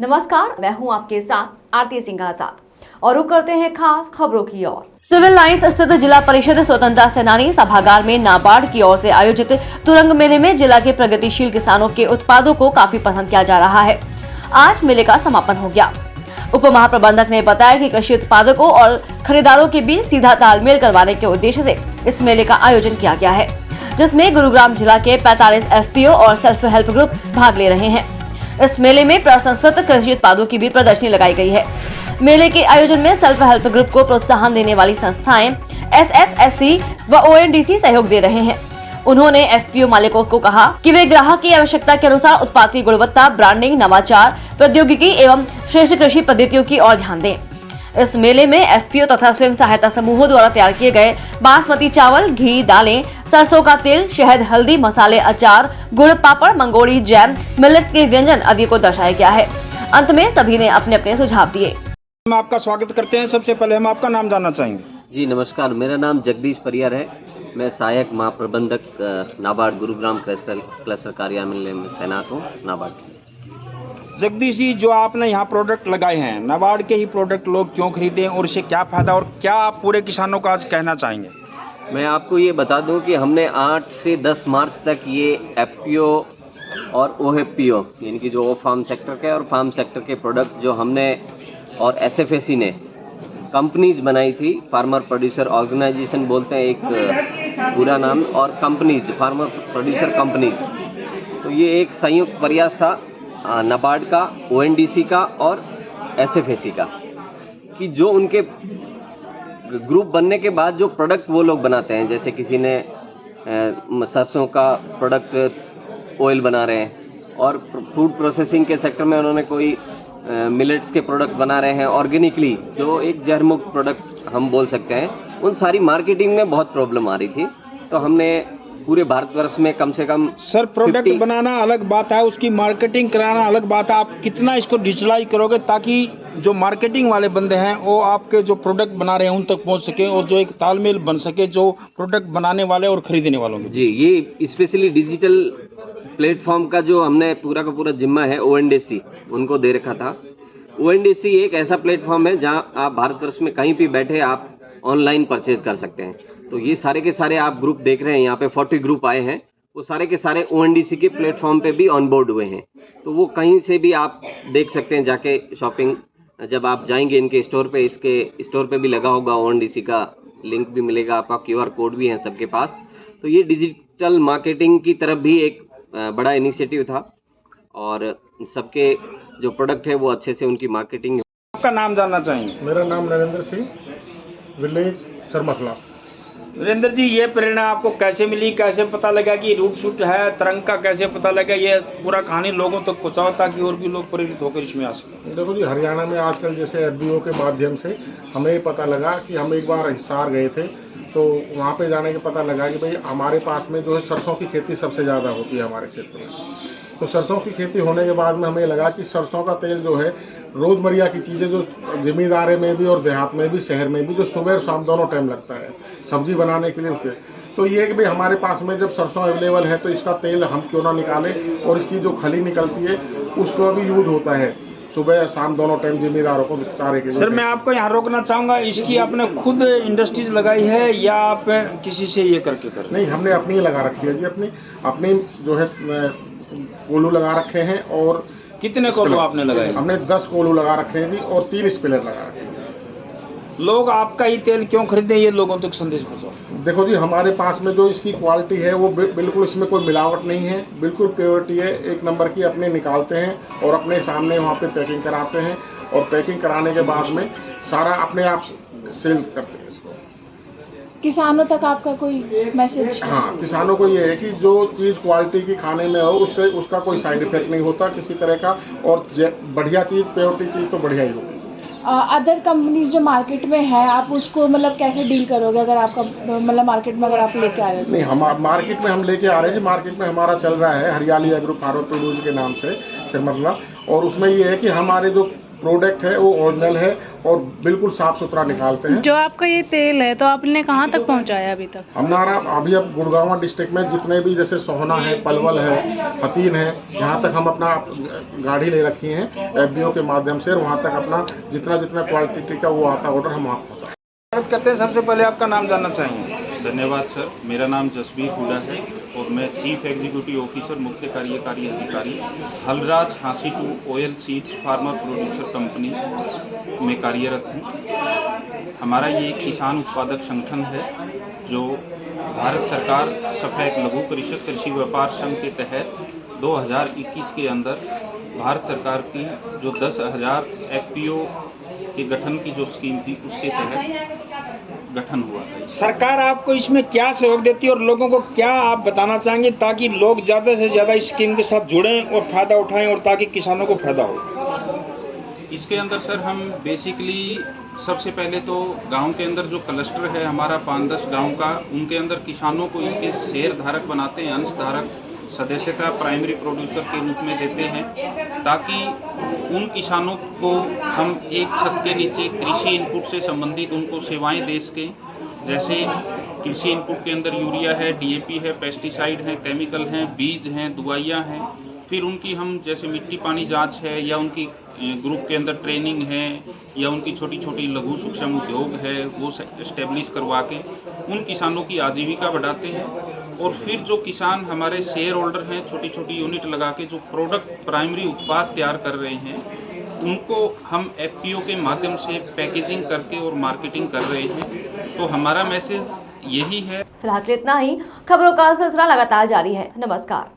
नमस्कार, मैं हूं आपके साथ आरती सिंह आजाद और रुक करते हैं खास खबरों की ओर। सिविल लाइंस स्थित जिला परिषद स्वतंत्रता सेनानी सभागार में नाबार्ड की ओर से आयोजित तुरंग मेले में जिला के प्रगतिशील किसानों के उत्पादों को काफी पसंद किया जा रहा है। आज मेले का समापन हो गया। उप महाप्रबंधक ने बताया कि कृषि उत्पादकों और खरीदारों के बीच सीधा तालमेल करवाने के उद्देश्य से इस मेले का आयोजन किया गया है, जिसमें गुरुग्राम जिला के 45 एफपीओ और सेल्फ हेल्प ग्रुप भाग ले रहे हैं। इस मेले में प्रसंस्कृत कृषि उत्पादों की भी प्रदर्शनी लगाई गई है। मेले के आयोजन में सेल्फ हेल्प ग्रुप को प्रोत्साहन देने वाली संस्थाएं एसएफएससी व ओएनडीसी सहयोग दे रहे हैं। उन्होंने एफपीओ मालिकों को कहा कि वे ग्राहक की आवश्यकता के अनुसार उत्पाद की गुणवत्ता, ब्रांडिंग, नवाचार, प्रौद्योगिकी एवं श्रेष्ठ कृषि पद्धतियों की ओर ध्यान दें। इस मेले में एफपीओ तथा स्वयं सहायता समूहों द्वारा तैयार किए गए बासमती चावल, घी, दालें, सरसों का तेल, शहद, हल्दी, मसाले, अचार, गुड़, पापड़, मंगोड़ी, जैम, मिलेट्स के व्यंजन आदि को दर्शाया गया है। अंत में सभी ने अपने अपने सुझाव दिए। हम आपका स्वागत करते हैं। सबसे पहले हम आपका नाम जानना चाहेंगे। जी नमस्कार, मेरा नाम जगदीश परियार है। मैं सहायक महाप्रबंधक नाबार्ड गुरुग्राम क्लस्टर कार्यालय में तैनात हूँ। नाबार्ड जगदीश जी, जो आपने यहाँ प्रोडक्ट लगाए हैं, नाबार्ड के ही प्रोडक्ट लोग क्यों खरीदें और इससे क्या फ़ायदा और क्या आप पूरे किसानों को आज कहना चाहेंगे? मैं आपको ये बता दूं कि हमने 8 से 10 मार्च तक ये एफपीओ और ओएफपीओ यानी कि जो फार्म सेक्टर के और फार्म सेक्टर के प्रोडक्ट जो हमने और एसएफएससी ने कंपनीज बनाई थी, फार्मर प्रोड्यूसर ऑर्गेनाइजेशन बोलते हैं एक पूरा नाम, और कंपनीज, फार्मर प्रोड्यूसर कंपनीज। तो ये एक संयुक्त प्रयास था नाबार्ड का, ओएनडीसी का और एसएफएससी का, कि जो उनके ग्रुप बनने के बाद जो प्रोडक्ट वो लोग बनाते हैं, जैसे किसी ने सरसों का प्रोडक्ट ऑयल बना रहे हैं, और फूड प्रोसेसिंग के सेक्टर में उन्होंने कोई मिलेट्स के प्रोडक्ट बना रहे हैं ऑर्गेनिकली, जो एक जहर मुक्त प्रोडक्ट हम बोल सकते हैं। उन सारी मार्केटिंग में बहुत प्रॉब्लम आ रही थी, तो हमने पूरे भारतवर्ष में कम से कम सर, प्रोडक्ट बनाना अलग बात है, उसकी मार्केटिंग कराना अलग बात है। आप कितना इसको डिजिटलाइज करोगे ताकि जो मार्केटिंग वाले बंदे हैं वो आपके जो प्रोडक्ट बना रहे हैं उन तक पहुंच सके और जो एक तालमेल बन सके जो प्रोडक्ट बनाने वाले और खरीदने वालों में। जी, ये स्पेशली डिजिटल प्लेटफॉर्म का जो हमने पूरा का पूरा जिम्मा है ओएनडीसी उनको दे रखा था। ओएनडीसी एक ऐसा प्लेटफॉर्म है जहां आप भारतवर्ष में कहीं भी बैठे आप ऑनलाइन परचेज कर सकते हैं। तो ये सारे के सारे आप ग्रुप देख रहे हैं, यहाँ पे 40 ग्रुप आए हैं, वो सारे के सारे ओएनडीसी के प्लेटफॉर्म पे भी ऑन बोर्ड हुए हैं। तो वो कहीं से भी आप देख सकते हैं जाके शॉपिंग। जब आप जाएंगे इनके स्टोर पे, इसके स्टोर पे भी लगा होगा ओएनडीसी का लिंक भी मिलेगा, आपका क्यूआर कोड भी है सबके पास। तो ये डिजिटल मार्केटिंग की तरफ भी एक बड़ा इनिशिएटिव था, और सबके जो प्रोडक्ट है वो अच्छे से उनकी मार्केटिंग। आपका नाम जानना चाहेंगे? मेरा नाम नरेंद्र सिंह, विलेज सरमखला। वीरेंद्र जी, ये प्रेरणा आपको कैसे मिली, कैसे पता लगा कि रूट शूट है तरंग का, कैसे पता लगा? ये पूरा कहानी लोगों तक पहुंचाओ ताकि और भी लोग प्रेरित होकर इसमें आ सकें। देखो जी, हरियाणा में आजकल जैसे एफबीओ के माध्यम से हमें पता लगा कि हम एक बार हिसार गए थे, तो वहाँ पे जाने के पता लगा कि भाई हमारे पास में जो है सरसों की खेती सबसे ज़्यादा होती है हमारे क्षेत्र में। तो सरसों की खेती होने के बाद में हमें लगा कि सरसों का तेल जो है रोज़मर्रा की चीज़ें जो ज़मींदारे में भी और देहात में भी, शहर में भी, जो सुबह और शाम दोनों टाइम लगता है सब्जी बनाने के लिए उसके, तो ये कि भाई हमारे पास में जब सरसों अवेलेबल है तो इसका तेल हम क्यों ना निकालें, और इसकी जो खली निकलती है उसको भी यूज होता है सुबह शाम दोनों टाइम ज़मींदारों को चारे के लिए। सर, मैं आपको यहाँ रोकना चाहूँगा, इसकी आपने खुद इंडस्ट्रीज लगाई है या आप किसी से ये करके कर? नहीं, हमने अपनी ही लगा रखी है जी, अपनी जो है कोल्हू लगा रखे हैं। और कितने कोल्हू आपने लगाए? हमने 10 कोल्हू लगा रखे हैं जी, और 3 स्पिलर लगा रखे हैं। लोग आपका ही तेल क्यों खरीदें, ये लोगों तक संदेश पहुँचाओ। देखो जी, हमारे पास में जो इसकी क्वालिटी है वो बिल्कुल, इसमें कोई मिलावट नहीं है, बिल्कुल प्योरिटी है, एक नंबर की। अपने निकालते हैं और अपने सामने वहाँ पे पैकिंग कराते हैं, और पैकिंग कराने के बाद में सारा अपने आप सेल करते हैं इसको। किसानों तक आपका कोई मैसेज? हाँ, किसानों को ये है कि जो चीज़ क्वालिटी की खाने में हो उससे उसका कोई साइड इफेक्ट नहीं होता किसी तरह का, और बढ़िया चीज़, प्योरिटी चीज़ तो बढ़िया ही होगी। अदर कंपनीज जो मार्केट में है, आप उसको मतलब कैसे डील करोगे अगर आपका मतलब मार्केट में अगर आप लेके आ रहे हो? नहीं, हम मार्केट में हम लेके आ रहे हैं जी। मार्केट में हमारा चल रहा है हरियाली एग्रो फार्म प्रोड्यूस के नाम से सरमखला, और उसमें ये है कि हमारे जो प्रोडक्ट है वो ओरिजिनल है और बिल्कुल साफ सुथरा निकालते हैं। जो आपका ये तेल है तो आपने कहाँ तक पहुँचाया अभी तक? हमारा अभी अब गुड़गांव डिस्ट्रिक्ट में जितने भी जैसे सोहना है, पलवल है, हतीन है, यहाँ तक हम अपना गाड़ी ले रखी हैं FBO के माध्यम से, और वहाँ तक अपना जितना क्वालिटी का वो आता ऑर्डर हम वहाँ पहुँचा स्वागत करते हैं। सबसे पहले आपका नाम जानना चाहेंगे। धन्यवाद सर, मेरा नाम जसबीर हुडा है और मैं चीफ एग्जीक्यूटिव ऑफिसर मुख्य कार्यकारी अधिकारी Halraj Hansi two oil seeds farmer producer company में कार्यरत हूँ। हमारा ये एक किसान उत्पादक संगठन है जो भारत सरकार सफेद लघु परिषद कृषि व्यापार संघ के तहत 2021 के अंदर भारत सरकार की जो 10,000 FPO के गठन की जो स्कीम थी उसके तहत गठन हुआ था। सरकार आपको इसमें क्या सहयोग देती है और लोगों को क्या आप बताना चाहेंगे ताकि लोग ज़्यादा से ज़्यादा इस स्कीम के साथ जुड़ें और फ़ायदा उठाएं और ताकि किसानों को फायदा हो? इसके अंदर सर हम बेसिकली सबसे पहले तो गांव के अंदर जो क्लस्टर है हमारा 5-10 गांव का, उनके अंदर किसानों को इसके शेयर धारक बनाते हैं, अंश धारक सदस्यता प्राइमरी प्रोड्यूसर के रूप में देते हैं, ताकि उन किसानों को हम एक छत के नीचे कृषि इनपुट से संबंधित उनको सेवाएं दे सकें। जैसे कृषि इनपुट के अंदर यूरिया है, DAP है, पेस्टिसाइड है, केमिकल हैं, बीज हैं, दवाइयाँ हैं। फिर उनकी हम जैसे मिट्टी पानी जांच है या उनकी ग्रुप के अंदर ट्रेनिंग है या उनकी छोटी छोटी लघु सूक्ष्म उद्योग है वो इस्टेब्लिश करवा के उन किसानों की आजीविका बढ़ाते हैं। और फिर जो किसान हमारे शेयर होल्डर हैं, छोटी छोटी यूनिट लगा के जो प्रोडक्ट प्राइमरी उत्पाद तैयार कर रहे हैं उनको हम FPO के माध्यम से पैकेजिंग करके और मार्केटिंग कर रहे हैं। तो हमारा मैसेज यही है। फिलहाल इतना ही। खबरों का सिलसिला लगातार जारी है। नमस्कार।